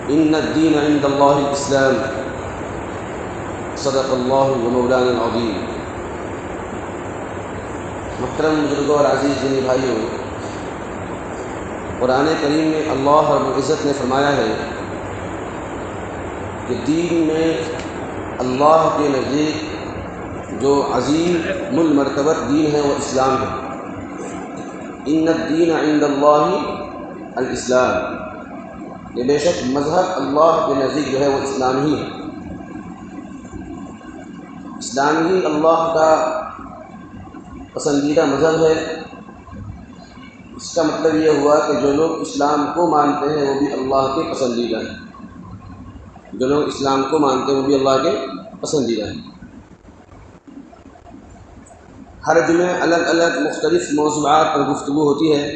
إن الدين عند الله الإسلام صدق الله ومولانا العظيم۔ محترم بزرگوں اور عزیز دینی بھائیوں، قرآن کریم میں اللہ رب العزت نے فرمایا ہے کہ دین میں اللہ کے نزدیک جو عظیم المرتبت دین ہے وہ اسلام ہے۔ ان الدین عند اللہ الاسلام، یہ بے شک مذہب اللہ کے نزدیک جو ہے وہ اسلام ہی ہے۔ اسلام ہی اللہ کا پسندیدہ مذہب ہے۔ اس کا مطلب یہ ہوا کہ جو لوگ اسلام کو مانتے ہیں وہ بھی اللہ کے پسندیدہ ہیں۔ جو لوگ اسلام کو مانتے ہیں وہ بھی اللہ کے پسندیدہ ہیں۔ ہر جمعے الگ الگ مختلف موضوعات پر گفتگو ہوتی ہے،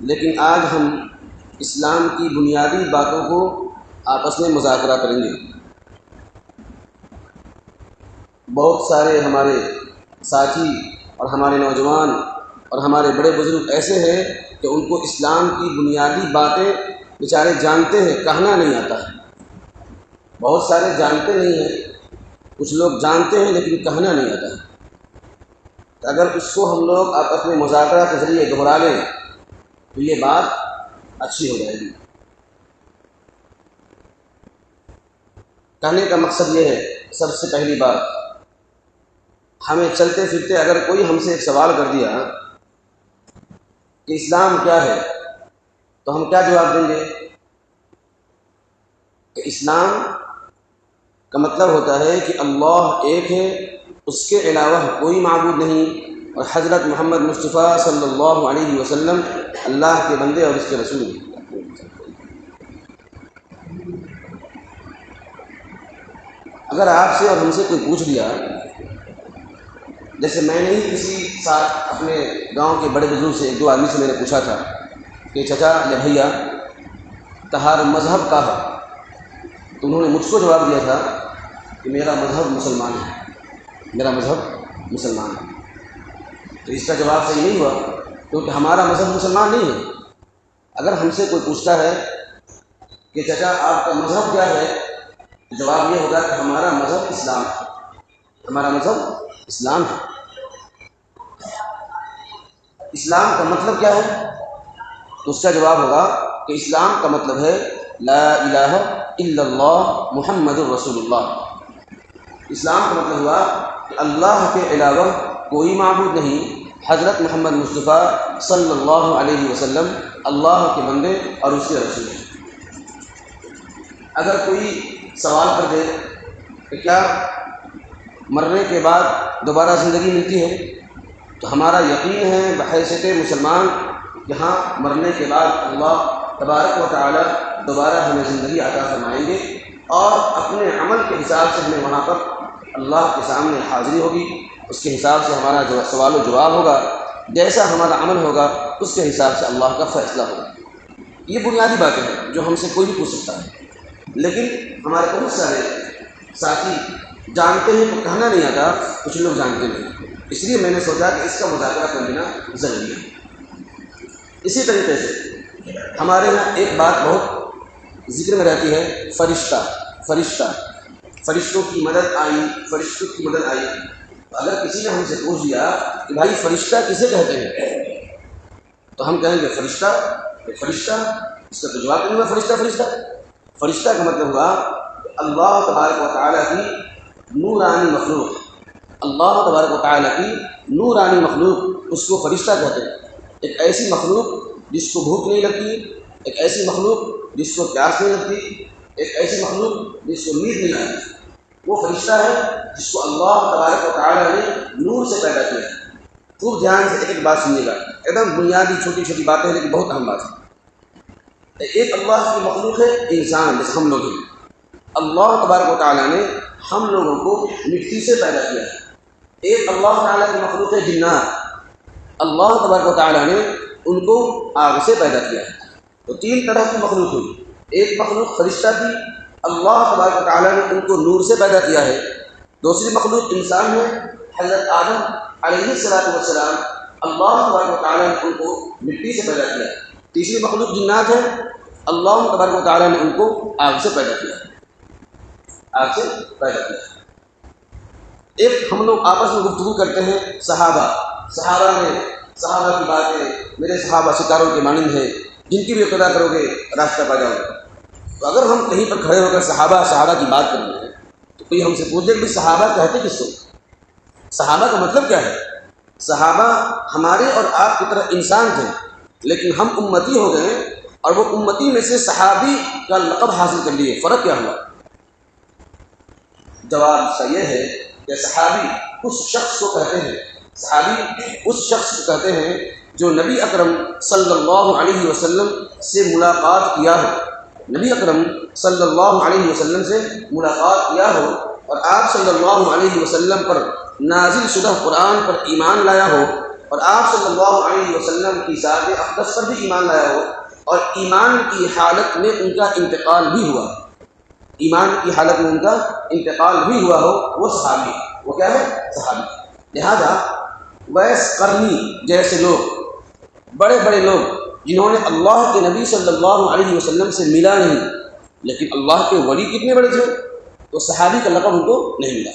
لیکن آج ہم اسلام کی بنیادی باتوں کو آپس میں مذاکرہ کریں گے۔ بہت سارے ہمارے ساتھی اور ہمارے نوجوان اور ہمارے بڑے بزرگ ایسے ہیں کہ ان کو اسلام کی بنیادی باتیں بیچارے جانتے ہیں، کہنا نہیں آتا ہے۔ بہت سارے جانتے نہیں ہیں، کچھ لوگ جانتے ہیں لیکن کہنا نہیں آتا ہے۔ اگر اس کو ہم لوگ آپس میں مذاکرہ کے ذریعے دہرا لیں تو یہ بات اچھی ہو جائے گی۔ کہنے کا مقصد یہ ہے، سب سے پہلی بات، ہمیں چلتے پھرتے اگر کوئی ہم سے ایک سوال کر دیا کہ اسلام کیا ہے تو ہم کیا جواب دیں گے؟ کہ اسلام کا مطلب ہوتا ہے کہ اللہ ایک ہے، اس کے علاوہ کوئی معبود نہیں، اور حضرت محمد مصطفیٰ صلی اللہ علیہ وسلم اللہ کے بندے اور اس کے رسول ہیں۔ اگر آپ سے اور ہم سے کوئی پوچھ لیا، جیسے میں نے ہی کسی ساتھ اپنے گاؤں کے بڑے بزرگ سے، ایک دو آدمی سے میں نے پوچھا تھا کہ چچا یا بھیا تہار مذہب کا ہے، تو انہوں نے مجھ کو جواب دیا تھا کہ میرا مذہب مسلمان ہے، میرا مذہب مسلمان ہے۔ تو اس کا جواب صحیح نہیں ہوا، کیونکہ ہمارا مذہب مسلمان نہیں ہے۔ اگر ہم سے کوئی پوچھتا ہے کہ چچا آپ کا مذہب کیا ہے، جواب یہ ہوگا کہ ہمارا مذہب اسلام ہے، ہمارا مذہب اسلام ہے۔ اسلام کا مطلب کیا ہے؟ تو اس کا جواب ہوگا کہ اسلام کا مطلب ہے لا الہ الا اللہ محمد الرسول اللہ۔ اسلام کا مطلب ہوا کہ اللہ کے علاوہ کوئی معبود نہیں، حضرت محمد مصطفیٰ صلی اللہ علیہ وسلم اللہ کے بندے اور اس کے رسول ہیں۔ اگر کوئی سوال کر دے کہ کیا مرنے کے بعد دوبارہ زندگی ملتی ہے، تو ہمارا یقین ہے بحیثیت مسلمان، یہاں مرنے کے بعد اللہ تبارک و تعالی دوبارہ ہمیں زندگی عطا فرمائیں گے، اور اپنے عمل کے حساب سے ہمیں وہاں پر اللہ کے سامنے حاضری ہوگی، اس کے حساب سے ہمارا جو سوال و جواب ہوگا، جیسا ہمارا عمل ہوگا اس کے حساب سے اللہ کا فیصلہ ہوگا۔ یہ بنیادی باتیں ہیں جو ہم سے کوئی بھی پوچھ سکتا ہے، لیکن ہمارے بہت سارے ساتھی جانتے ہیں تو کہنا نہیں آتا، کچھ لوگ جانتے نہیں، اس لیے میں نے سوچا کہ اس کا مذاکرہ کر لینا ضروری ہے۔ اسی طریقے سے ہمارے یہاں ایک بات بہت ذکر میں رہتی ہے، فرشتہ فرشتہ فرشتوں کی مدد آئی، فرشتوں کی مدد آئی۔ اگر کسی نے ہم سے پوچھ لیا کہ بھائی فرشتہ کسے کہتے ہیں، تو ہم کہیں گے فرشتہ فرشتہ، اس کا تو جواب نہیں ہوا فرشتہ فرشتہ۔ فرشتہ کا مطلب ہوا اللہ تبارک و تعالیٰ کی نورانی مخلوق، اللہ تبارک و تعالیٰ کی نورانی مخلوق، اس کو فرشتہ کہتے ہیں۔ ایک ایسی مخلوق جس کو بھوک نہیں لگتی، ایک ایسی مخلوق جس کو پیاس نہیں لگتی، ایک ایسی مخلوق جس کو نیند نہیں آتی، وہ فرشتہ ہے جس کو اللہ تبارک و تعالیٰ نے نور سے پیدا کیا ہے۔ خوب دھیان سے ایک بات سنیے گا، ایک دم بنیادی چھوٹی چھوٹی باتیں ہیں لیکن بہت اہم بات ہے۔ ایک اللہ کی مخلوق ہے انسان، جیسے ہم لوگ ہیں۔ اللہ تبارک و تعالیٰ نے ہم لوگوں کو مٹی سے پیدا کیا ہے۔ ایک اللہ تعالیٰ کی مخلوق ہے جنات، اللہ تبارک و تعالیٰ نے ان کو آگ سے پیدا کیا ہے۔ تو تین طرح کی مخلوق ہوئی، ایک مخلوق فرشتہ تھی، اللہ تبارک و تعالیٰ نے ان کو نور سے پیدا کیا ہے۔ دوسری مخلوق انسان ہے، حضرت آدم علیہ السلام، اللہ تبارک و تعالیٰ نے ان کو مٹی سے پیدا کیا ہے۔ تیسری مخلوق جنات ہے، اللہ تبارک و تعالیٰ نے ان کو آگ سے پیدا کیا، آگ سے پیدا کیا۔ ایک ہم لوگ آپس میں گفتگو کرتے ہیں، صحابہ کی باتیں، میرے صحابہ ستاروں کے مانند ہیں، جن کی بھی اقتدا کرو گے راستہ پا جاؤ گے۔ تو اگر ہم کہیں پر کھڑے ہو کر صحابہ کی بات کر رہے ہیں تو کوئی ہم سے پوچھ دے کہ صحابہ کہتے کس کو؟ صحابہ کا مطلب کیا ہے؟ صحابہ ہمارے اور آپ کی طرح انسان تھے، لیکن ہم امتی ہو گئے اور وہ امتی میں سے صحابی کا لقب حاصل کر لیے۔ فرق کیا ہوا؟ جواب اس کا یہ ہے کہ صحابی اس شخص کو کہتے ہیں، جو نبی اکرم صلی اللہ علیہ وسلم سے ملاقات کیا ہو، نبی اکرم صلی اللہ علیہ وسلم سے ملاقات کیا ہو اور آپ صلی اللہ علیہ وسلم پر نازل شدہ قرآن پر ایمان لایا ہو، اور آپ صلی اللہ علیہ وسلم کی ذات اقدس پر بھی ایمان لایا ہو، اور ایمان کی حالت میں ان کا انتقال بھی ہوا، ہو، وہ صحابی، وہ کیا ہے؟ صحابی۔ لہذا ویس قرنی جیسے لوگ، بڑے بڑے لوگ جنہوں نے اللہ کے نبی صلی اللہ علیہ وسلم سے ملا نہیں، لیکن اللہ کے ولی کتنے بڑے تھے، تو صحابی کا لقب ان کو نہیں ملا۔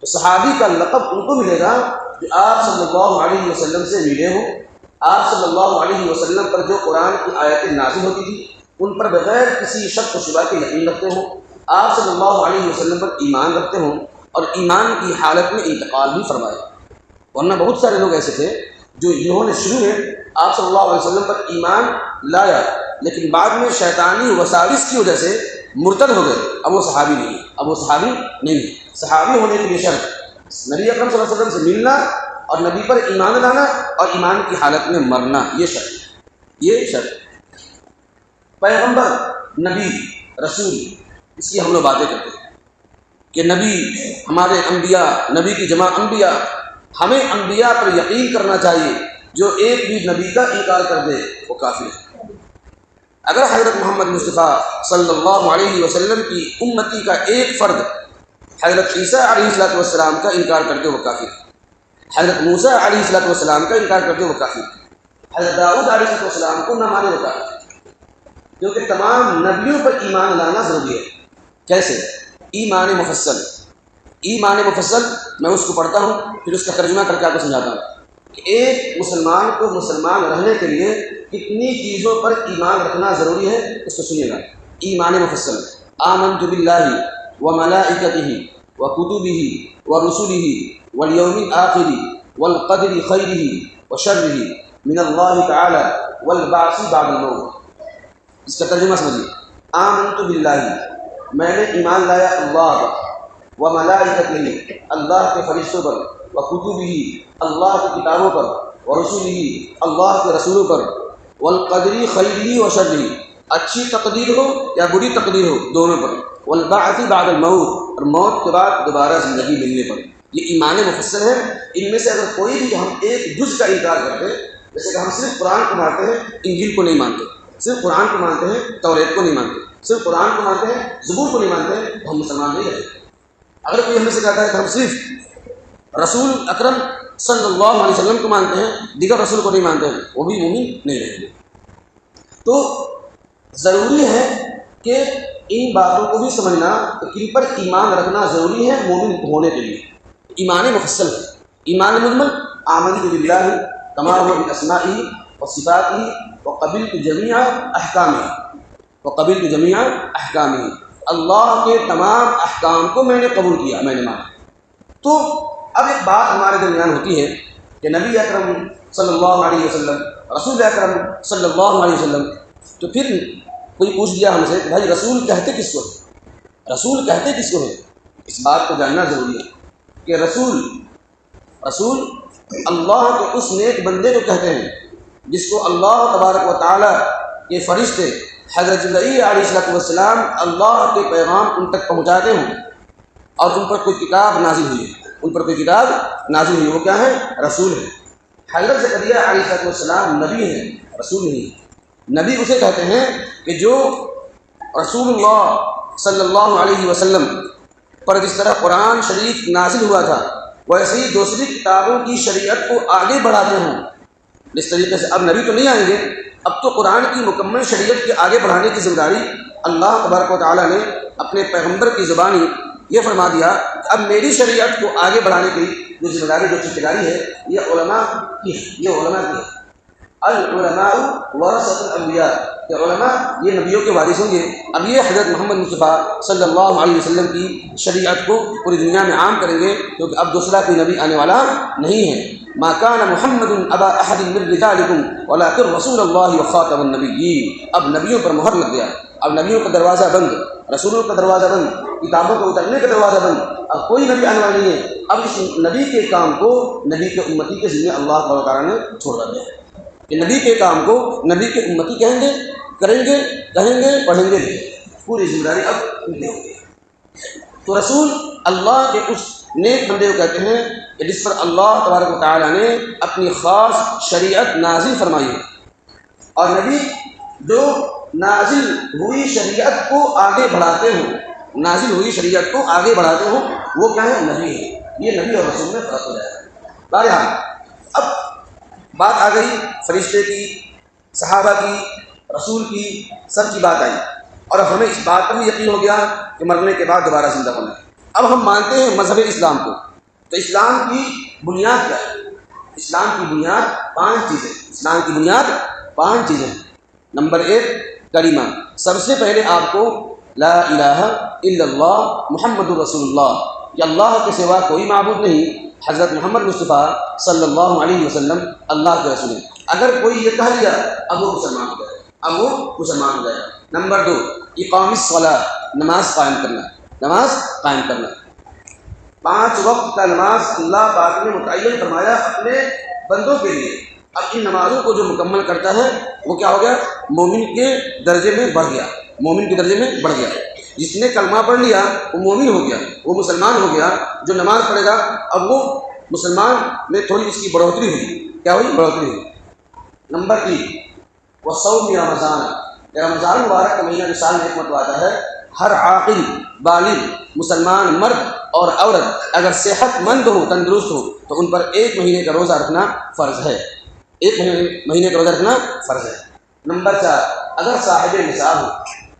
تو صحابی کا لقب ان کو ملے گا جو آپ صلی اللہ علیہ وسلم سے ملے ہوں، آپ صلی اللہ علیہ وسلم پر جو قرآن کی آیتیں نازل ہوتی تھی ان پر بغیر کسی شک و شبہ کے یقین رکھتے ہوں، آپ صلی اللہ علیہ وسلم پر ایمان رکھتے ہوں اور ایمان کی حالت میں انتقال بھی فرمائے۔ ورنہ بہت سارے لوگ ایسے تھے جنہوں نے شروع میں آپ صلی اللہ علیہ وسلم پر ایمان لایا، لیکن بعد میں شیطانی وساوس کی وجہ سے مرتد ہو گئے، اب وہ صحابی نہیں ہے۔ صحابی ہونے کے لیے شرط نبی اکرم صلی اللہ علیہ وسلم سے ملنا اور نبی پر ایمان لانا اور ایمان کی حالت میں مرنا، یہ شرط۔ پیغمبر، نبی، رسول، اس کی ہم لوگ باتیں کرتے ہیں کہ نبی ہمارے انبیاء، نبی کی جمع انبیاء، ہمیں انبیاء پر یقین کرنا چاہیے، جو ایک بھی نبی کا انکار کر دے وہ کافر ہے۔ اگر حضرت محمد مصطفیٰ صلی اللہ علیہ وسلم کی امتی کا ایک فرد حضرت عیسیٰ علیہ السلام کا انکار کر دے وہ کافر ہے، حضرت موسیٰ علیہ السلام کا انکار کر دے وہ کافر ہے، حضرت داؤد علیہ السلام کو نہ مانے وہ کافر ہے، کیونکہ تمام نبیوں پر ایمان لانا ضروری ہے۔ کیسے؟ ایمان مفصل میں اس کو پڑھتا ہوں، پھر اس کا ترجمہ کر کے آپ کو سمجھاتا ہوں کہ ایک مسلمان کو مسلمان رہنے کے لیے کتنی چیزوں پر ایمان رکھنا ضروری ہے، اس کو سنیے گا۔ ایمان مفصل: آمنت باللہ وملائکتہ وکتبہ ورسلہ والیوم الآخر والقدر خیرہ وشرہ من اللہ تعالی والبعث بعد الموت۔ اس کا ترجمہ سمجھیے۔ آمنت باللہ، میں نے ایمان لایا اللہ پر، وملائکتہ، اللہ کے فرشتوں پر، وکتبہ، اللہ کی کتابوں پر، ورسلہ، اللہ کے رسولوں پر، والقدر خیرہ وشرہ، اچھی تقدیر ہو یا بری تقدیر ہو دونوں پر، والبعث بعد الموت، اور موت کے بعد دوبارہ زندگی ملنے پر۔ یہ ایمان مفصل ہے۔ ان میں سے اگر کوئی بھی ہم ایک جز کا انکار کرتے ہیں، جیسے کہ ہم صرف قرآن کو مانتے ہیں، انجیل کو نہیں مانتے، صرف قرآن کو مانتے ہیں، توریت کو نہیں مانتے، صرف قرآن کو مانتے ہیں، زبور کو نہیں مانتے ہیں، تو ہم مسلمان نہیں رہتے۔ اگر کوئی ہم سے کہتا ہے کہ ہم صرف رسول اکرم صلی اللہ علیہ وسلم کو مانتے ہیں، دیگر رسول کو نہیں مانتے ہیں، وہ بھی مومن نہیں رہیں گے۔ تو ضروری ہے کہ ان باتوں کو بھی سمجھنا کہ کن پر ایمان رکھنا ضروری ہے مومن ہونے کے لیے۔ ایمان مفصل ہے۔ ایمان مجمل: آمنت باللہ کما هو باسمائہ وصفاتہ وقبلت جمیع احکامہ، اللہ کے تمام احکام کو میں نے قبول کیا، میں نے مانا۔ تو اب ایک بات ہمارے درمیان ہوتی ہے کہ نبی اکرم صلی اللہ علیہ وسلم، رسول اکرم صلی اللہ علیہ وسلم، تو پھر کوئی پوچھ دیا ہم سے کہ بھائی رسول کہتے کس کو ہے؟ رسول کہتے کس کو ہے؟ اس بات کو جاننا ضروری ہے کہ رسول اللہ کے اس نیک بندے کو کہتے ہیں جس کو اللہ تبارک و تعالیٰ کے فرشتے حضرت جبرائیل علیہ السلام اللہ کے پیغام ان تک پہنچاتے ہوں اور ان پر کوئی کتاب نازل ہوئی، وہ کیا ہے؟ رسول ہے۔ حضرت زکریا علیہ السلام نبی ہیں، رسول نہیں ہے۔ نبی اسے کہتے ہیں کہ جو رسول اللہ صلی اللہ علیہ وسلم پر جس طرح قرآن شریف نازل ہوا تھا، ویسے ہی دوسری کتابوں کی شریعت کو آگے بڑھاتے ہوں، اس طریقے سے اب نبی تو نہیں آئیں گے، اب تو قرآن کی مکمل شریعت کے آگے بڑھانے کی ذمہ داری اللہ تبارک و تعالیٰ نے اپنے پیغمبر کی زبانی یہ فرما دیا کہ اب میری شریعت کو آگے بڑھانے کی جو ذمہ داری، جو ٹھیکیداری ہے، یہ علماء کی ہے، یہ علماء کی ہے۔ العلماء ورثۃ الانبیاء، کہ علماء یہ نبیوں کے وارث ہوں گے۔ اب یہ حضرت محمد مصطفیٰ صلی اللہ علیہ وسلم کی شریعت کو پوری دنیا میں عام کریں گے، کیونکہ اب دوسرا کوئی نبی آنے والا نہیں ہے۔ ما كان محمد ابا احد من رجالكم ولكن رسول اللہ وخاتم النبیین۔ اب نبیوں پر مہر لگ گیا، اب نبیوں کا دروازہ بند، رسولوں کا دروازہ بند، کتابوں کو اترنے کا دروازہ بند، اب کوئی نبی آنے والا نہیں ہے۔ اب اس نبی کے کام کو نبی کے امتی کے ذمہ اللہ تعالیٰ نے چھوڑ دیا ہے کہ نبی کے کام کو نبی کے امتی کہیں گے، کریں گے، کہیں گے، پڑھیں گے، پوری ذمہ داری اب ان کی ہوگی۔ تو رسول اللہ کے اس نیک بندے کو کہتے ہیں کہ جس پر اللہ تبارک و تعالیٰ نے اپنی خاص شریعت نازل فرمائی ہے، اور نبی جو نازل ہوئی شریعت کو آگے بڑھاتے ہوں، نازل ہوئی شریعت کو آگے بڑھاتے ہوں، وہ کیا ہے؟ نبی ہے۔ یہ نبی اور رسول میں فرق ہو جائے گا۔ بہرحال اب بات آ گئی فرشتے کی، صحابہ کی، رسول کی، سب کی بات آئی، اور اب ہمیں اس بات پر بھی یقین ہو گیا کہ مرنے کے بعد دوبارہ زندہ ہونا ہے۔ اب ہم مانتے ہیں مذہب اسلام کو، تو اسلام کی بنیاد کیا ہے؟ اسلام کی بنیاد 5 چیزیں، اسلام کی بنیاد 5 چیزیں۔ نمبر 1 کلمہ، سب سے پہلے آپ کو لا الہ الا اللہ محمد رسول اللہ، کہ اللہ کے سوا کوئی معبود نہیں، حضرت محمد مصطفیٰ صلی اللہ علیہ وسلم اللہ کے رسول ہیں۔ اگر کوئی یہ کہہ لیا اب وہ مسلمان ہو جائے گا، اب وہ مسلمان ہو جائے گا۔ نمبر 2 اقام الصلاۃ، نماز قائم کرنا، نماز قائم کرنا۔ 5 وقت کا نماز اللہ پاک نے متعین فرمایا اپنے بندوں کے لیے۔ اب ان نمازوں کو جو مکمل کرتا ہے وہ کیا ہو گیا؟ مومن کے درجے میں بڑھ گیا، مومن کے درجے میں بڑھ گیا۔ جس نے کلمہ پڑھ لیا وہ مومن ہو گیا، وہ مسلمان ہو گیا۔ جو نماز پڑھے گا اب وہ مسلمان میں تھوڑی اس کی بڑھوتری ہوئی، کیا ہوئی؟ بڑھوتری ہوئی۔ نمبر 3 وصوم رمضان، رمضان مبارک کا مہینہ جو سال میں ایک مرتبہ آتا ہے، ہر عاقل بالغ مسلمان مرد اور عورت اگر صحت مند ہو، تندرست ہو، تو ان پر 1 مہینے کا روزہ رکھنا فرض ہے، 1 مہینے کا روزہ رکھنا فرض ہے۔ نمبر 4 اگر صاحب نصاب ہو،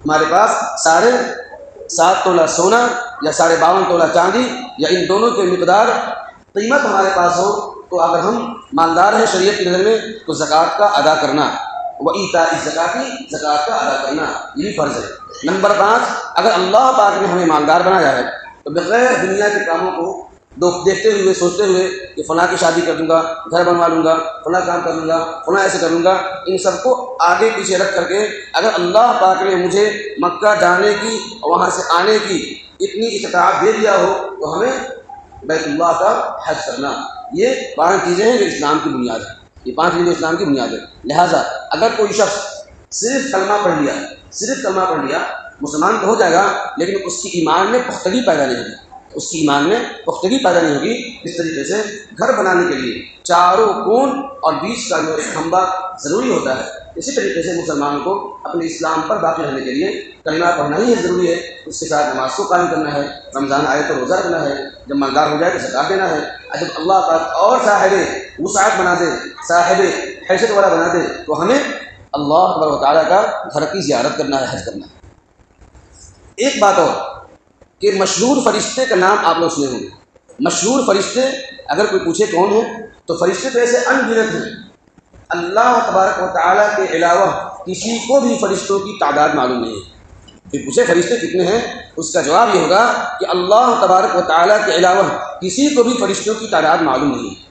ہمارے پاس 7.5 تولہ سونا یا 52.5 تولہ چاندی یا ان دونوں کے مقدار قیمت ہمارے پاس ہو، تو اگر ہم مالدار ہیں شریعت کی نظر میں تو زکوٰۃ کا ادا کرنا، وَإِيتَاءِ الزَّكَاةِ، زکوٰۃ کا ادا کرنا یہ بھی فرض ہے۔ نمبر 5 اگر اللہ پاک نے ہمیں مالدار بنایا ہے تو بغیر دنیا کے کاموں کو دیکھتے ہوئے، سوچتے ہوئے کہ فلاں کی شادی کر دوں گا، گھر بنوا لوں گا، فلاں کام کر لوں گا، فلاں ایسے کر لوں گا، ان سب کو آگے پیچھے رکھ کر کے اگر اللہ پاک نے مجھے مکہ جانے کی اور وہاں سے آنے کی اتنی استطاعت دے دیا ہو تو ہمیں بیت اللہ کا حج کرنا۔ یہ 5 چیزیں ہیں جو اسلام کی بنیاد ہے، یہ 5 چیزیں اسلام کی بنیاد ہے۔ لہٰذا اگر کوئی شخص صرف کلمہ پڑھ لیا مسلمان تو ہو جائے گا، لیکن اس کی ایمان میں پختگی پیدا نہیں ہوگی، اس کی ایمان میں پختگی پیدا نہیں ہوگی۔ اس طریقے سے گھر بنانے کے لیے چاروں کون اور بیچ کا جو ایک کھمبا ضروری ہوتا ہے، اسی طریقے سے مسلمان کو اپنے اسلام پر باقی رہنے کے لیے کلمہ پڑھنا ہی ضروری ہے، اس کے ساتھ نماز کو قائم کرنا ہے، رمضان آئے تو روزہ رکھنا ہے، جب مالدار ہو جائے تو زکوٰۃ دینا ہے۔ جب اللہ پاک اور صاحب وسعت بنا دے، صاحب حیثیت والا بنا دے تو ہمیں اللہ تبارک و تعالیٰ کا گھر کی زیارت کرنا ہے، حج کرنا ہے۔ ایک بات اور کہ مشہور فرشتے کا نام آپ لوگ سنے ہوں گے۔ مشہور فرشتے اگر کوئی پوچھے کون ہیں تو فرشتے تو ایسے ان گنت ہیں، اللہ تبارک و تعالیٰ کے علاوہ کسی کو بھی فرشتوں کی تعداد معلوم نہیں ہے۔ پھر پوچھے فرشتے کتنے ہیں، اس کا جواب یہ ہوگا کہ اللہ تبارک و تعالیٰ کے علاوہ کسی کو بھی فرشتوں کی تعداد معلوم نہیں ہے۔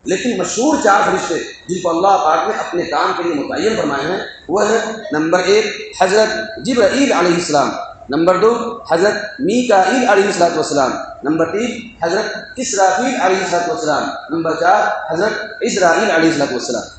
لیکن مشہور 4 فرشتے جن کو اللہ پاک نے اپنے کام کے لیے متعین فرمائے ہیں وہ ہیں: نمبر 1 حضرت جبرائیل علیہ السلام، نمبر 2 حضرت میکائیل علیہ السلام، نمبر 3 حضرت اسرافیل علیہ السلام، نمبر 4 حضرت اسرائیل علیہ السلام۔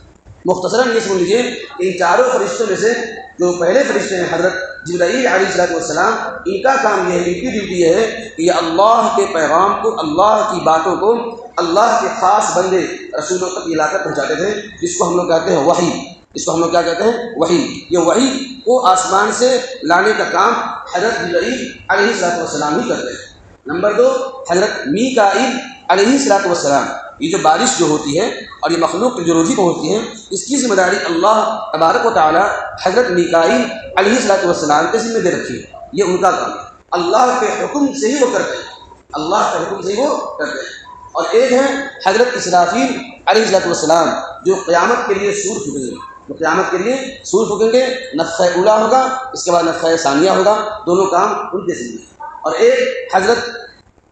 مختصراً یہ سمجھ لیجیے کہ ان 4 فرشتوں میں سے جو پہلے فرشتے ہیں حضرت جبرائیل علیہ السلام، ان کا کام یہ ہے، ان کی ڈیوٹی یہ ہے کہ یہ اللہ کے پیغام کو، اللہ کی باتوں کو اللہ کے خاص بندے رسولوں تک یہ لا کر پہنچاتے تھے، جس کو ہم لوگ کہتے ہیں وحی، اس کو ہم لوگ کیا کہتے ہیں؟ وحی۔ یہ وحی کو آسمان سے لانے کا کام حضرت جبرائیل علیہ السلام ہی کرتے ہیں۔ نمبر 2 حضرت میکائیل علیہ السلام، یہ جو بارش جو ہوتی ہے اور یہ مخلوق جو روزی پہنچتی ہے، اس کی ذمہ داری اللہ تبارک و تعالیٰ حضرت میکائیل علیہ السلام کے ذمہ دے رکھی ہے۔ یہ ان کا کام ہے، اللہ کے حکم سے ہی وہ کرتے ہیں، اللہ کے حکم سے ہی وہ کرتے ہیں۔ اور ایک ہے حضرت اسرافیل علیہ السلام، جو قیامت کے لیے سور پھونکیں گے، جو قیامت کے لیے سور پھونکیں گے، نفخہ اولا ہوگا، اس کے بعد نفخہ ثانیہ ہوگا، دونوں کام ان کے ذمہ ہیں۔ اور ایک حضرت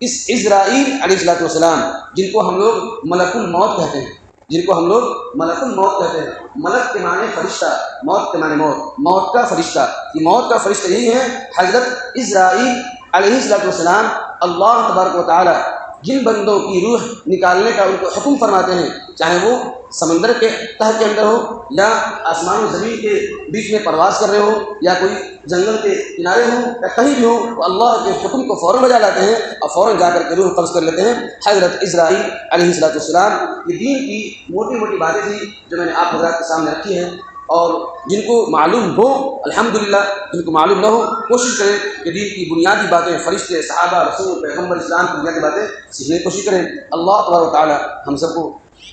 عزرائیل علیہ السلام، جن کو ہم لوگ ملک الموت کہتے ہیں، جن کو ہم لوگ ملک الموت کہتے ہیں۔ ملک کے معنی فرشتہ، موت کے معنی موت، موت کا فرشتہ۔ یہ موت کا فرشتہ یہی ہے حضرت عزرائیل علیہ السلام۔ اللہ تبارک و تعالیٰ جن بندوں کی روح نکالنے کا ان کو حکم فرماتے ہیں، چاہے وہ سمندر کے تہ کے اندر ہو، یا آسمان و زمین کے بیچ میں پرواز کر رہے ہو، یا کوئی جنگل کے کنارے ہوں، یا کہیں بھی ہو، وہ اللہ کے حکم کو فوراً بجا لاتے ہیں اور فوراً جا کر کے روح قبض کر لیتے ہیں۔ حضرت عزرائیل علیہ السلام، یہ دین کی موٹی موٹی باتیں تھیں جو میں نے آپ حضرات کے سامنے رکھی ہیں، اور جن کو معلوم ہو الحمدللہ، جن کو معلوم نہ ہو کوشش کریں کہ دین کی بنیادی باتیں، فرشتے، صحابہ، رسول، پیغمبر اسلام کی بنیادی باتیں سیکھنے کی کوشش کریں۔ اللہ تبارک و تعالیٰ ہم سب کو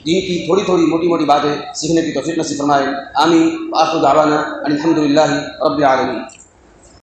دین کی تھوڑی تھوڑی موٹی موٹی باتیں سیکھنے کی توفیق نصیب فرمائے۔ آمین۔ وآخر دعوانا ان الحمدللہ رب العالمین۔